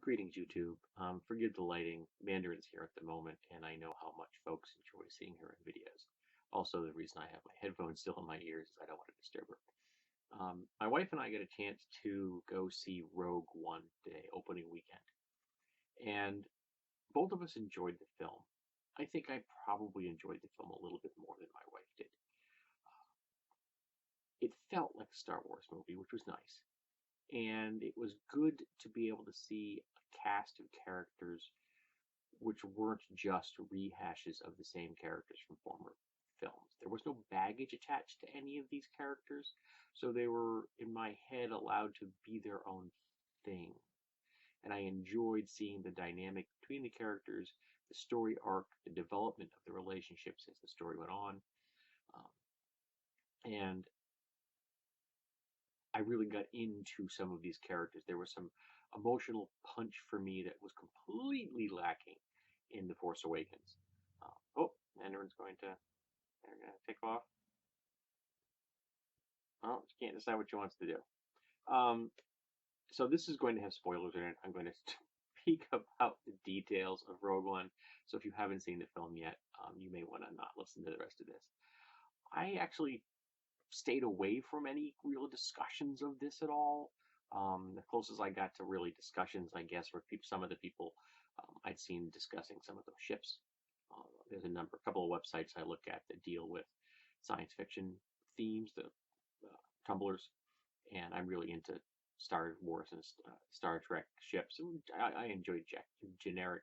Greetings, YouTube. Forgive the lighting. Mandarin's here at the moment, and I know how much folks enjoy seeing her in videos. Also, the reason I have my headphones still in my ears is I don't want to disturb her. My wife and I got a chance to go see Rogue One today, opening weekend, and both of us enjoyed the film. I think I probably enjoyed the film a little bit more than my wife did. It felt like a Star Wars movie, which was nice. And it was good to be able to see a cast of characters which weren't just rehashes of the same characters from former films. There was no baggage attached to any of these characters, so they were, in my head, allowed to be their own thing. And I enjoyed seeing the dynamic between the characters, the story arc, the development of the relationships as the story went on. And I really got into some of these characters. There was some emotional punch for me that was completely lacking in The Force Awakens. Oh, Mandarin's going to they're going to take off. Oh, she can't decide what she wants to do. Um, so this is going to have spoilers in it. I'm going to speak about the details of Rogue One. So if you haven't seen the film yet, you may want to not listen to the rest of this. I actually stayed away from any real discussions of this at all. The closest I got to really discussions, I guess, were some of the people I'd seen discussing some of those ships. There's a couple of websites I look at that deal with science fiction themes, the tumblers, and I'm really into Star Wars and Star Trek ships. I enjoy generic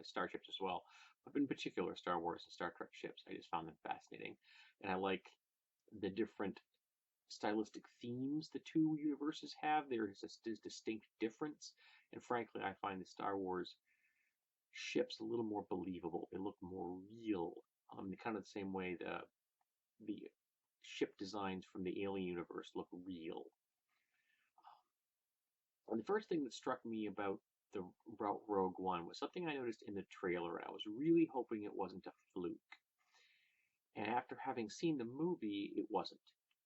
starships as well, but in particular Star Wars and Star Trek ships. I just found them fascinating, and I like the different stylistic themes the two universes have. There is a distinct difference, and frankly, I find the Star Wars ships a little more believable. They look more real. Kind of the same way the ship designs from the Alien universe look real. And the first thing that struck me about the Rogue One was something I noticed in the trailer, and I was really hoping it wasn't a fluke. And after having seen the movie, it wasn't.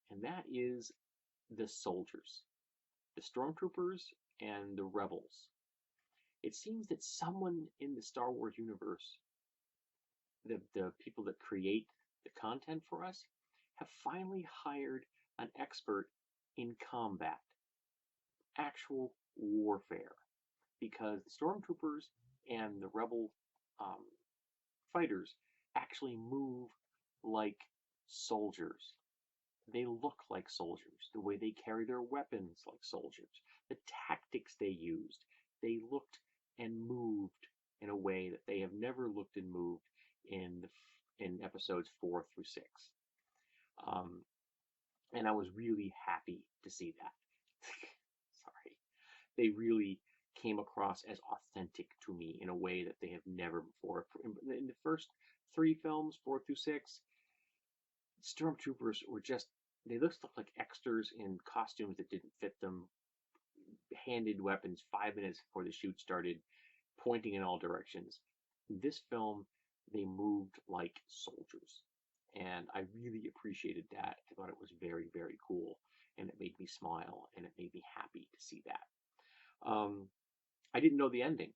And that is the soldiers, the stormtroopers, and the rebels. It seems that someone in the Star Wars universe, the people that create the content for us, have finally hired an expert in combat, actual warfare, because the stormtroopers and the rebel um, fighters actually move like soldiers. They look like soldiers. The way they carry their weapons like soldiers. The tactics they used. They looked and moved in a way that they have never looked and moved in episodes 4 through 6. Um, and I was really happy to see that. Sorry. They really came across as authentic to me in a way that they have never before. In the first 3 films, 4 through 6, stormtroopers were just, they looked like extras in costumes that didn't fit them, handed weapons 5 minutes before the shoot started, pointing in all directions. In this film, they moved like soldiers. And I really appreciated that. I thought it was very, very cool. And it made me smile and it made me happy to see that. I didn't know the ending.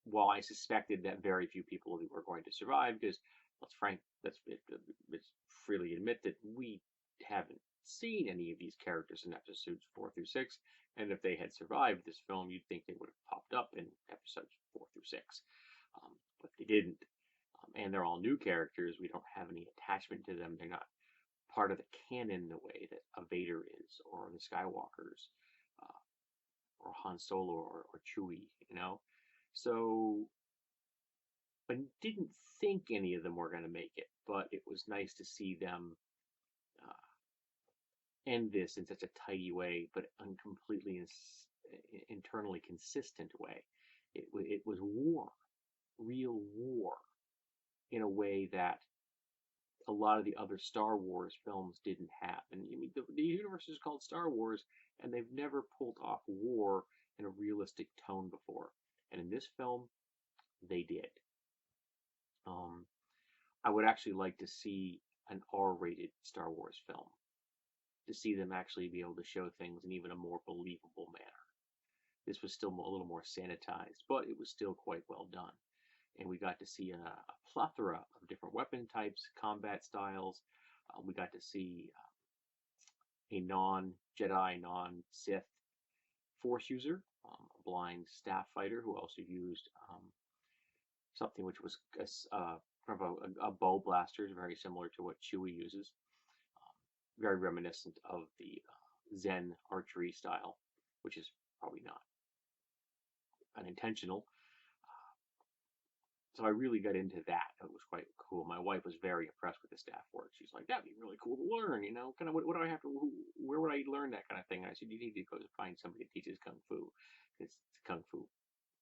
While I suspected that very few people were going to survive, because let's freely admit that we haven't seen any of these characters in episodes 4 through 6, and if they had survived this film, you'd think they would have popped up in episodes 4 through 6, but they didn't. And they're all new characters. We don't have any attachment to them. They're not part of the canon the way that a Vader is, or the Skywalkers, or Han Solo, or Chewie, you know. So I didn't think any of them were going to make it, but it was nice to see them end this in such a tidy way, but completely internally consistent way. It was war, real war, in a way that a lot of the other Star Wars films didn't have. And I mean, the universe is called Star Wars, and they've never pulled off war in a realistic tone before. And in this film, they did. Um, I would actually like to see an R-rated Star Wars film, to see them actually be able to show things in even a more believable manner. This was still a little more sanitized, but it was still quite well done. And we got to see a plethora of different weapon types, combat styles. We got to see a non-Jedi, non-Sith Force user, a blind staff fighter who also used something which was kind of a bow blaster, very similar to what Chewie uses, very reminiscent of the Zen archery style, which is probably not unintentional. So I really got into that. It was quite cool. My wife was very impressed with the staff work. She's like, "That'd be really cool to learn, you know. Kind of, what do I have to? Where would I learn that kind of thing?" And I said, "You need to go find somebody that teaches kung fu. It's kung fu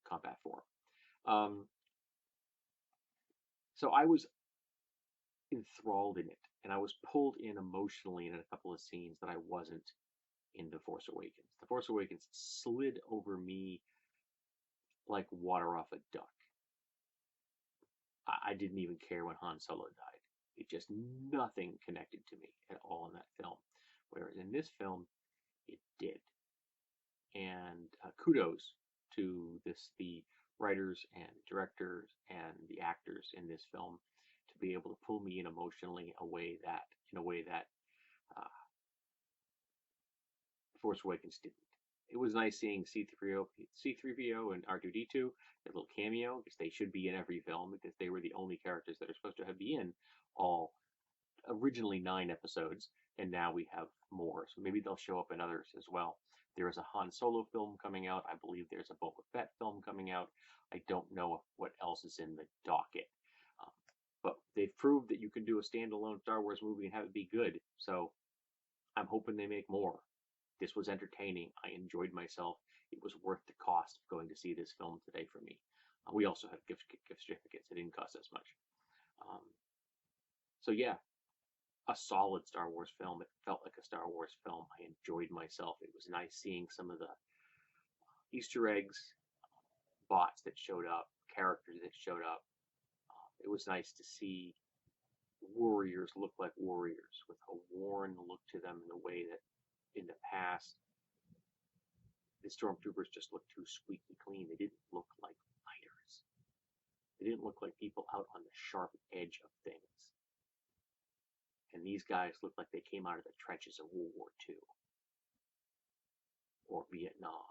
combat form." So I was enthralled in it, and I was pulled in emotionally in a couple of scenes that I wasn't in The Force Awakens. The Force Awakens slid over me like water off a duck. I didn't even care when Han Solo died. It just nothing connected to me at all in that film. Whereas in this film, it did. And kudos to the writers and directors and the actors in this film to be able to pull me in emotionally in a way that Force Awakens didn't. It was nice seeing C-3PO and R2-D2, a little cameo, because they should be in every film, because they were the only characters that are supposed to be in all originally 9 episodes, and now we have more, so maybe they'll show up in others as well. There is a Han Solo film coming out. I believe there's a Boba Fett film coming out. I don't know what else is in the docket. But they've proved that you can do a standalone Star Wars movie and have it be good, so I'm hoping they make more. This was entertaining. I enjoyed myself. It was worth the cost of going to see this film today for me. We also have gift certificates. It didn't cost us much. So yeah, a solid Star Wars film. It felt like a Star Wars film. I enjoyed myself. It was nice seeing some of the Easter eggs, bots that showed up, characters that showed up. It was nice to see warriors look like warriors with a worn look to them in the way that in the past the stormtroopers just looked too squeaky clean. They didn't look like fighters. They didn't look like people out on the sharp edge of things. And these guys looked like they came out of the trenches of World War II or Vietnam.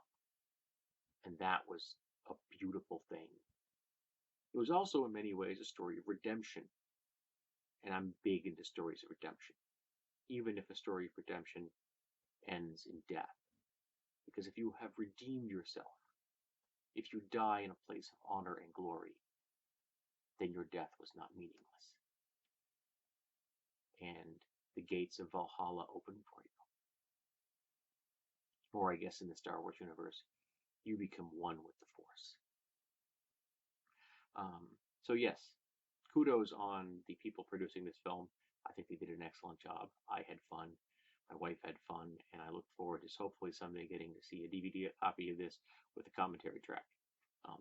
And that was a beautiful thing. It was also in many ways a story of redemption. And I'm big into stories of redemption, even if a story of redemption ends in death. Because if you have redeemed yourself, if you die in a place of honor and glory, then your death was not meaningless. And the gates of Valhalla open for you. Or I guess in the Star Wars universe, you become one with the Force. So yes, kudos on the people producing this film. I think they did an excellent job. I had fun. My wife had fun, and I look forward to hopefully someday getting to see a DVD copy of this with a commentary track.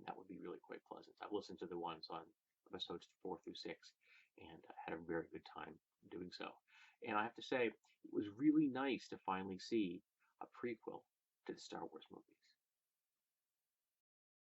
That would be really quite pleasant. I've listened to the ones on episodes 4 through 6, and I had a very good time doing so. And I have to say, it was really nice to finally see a prequel to the Star Wars movies.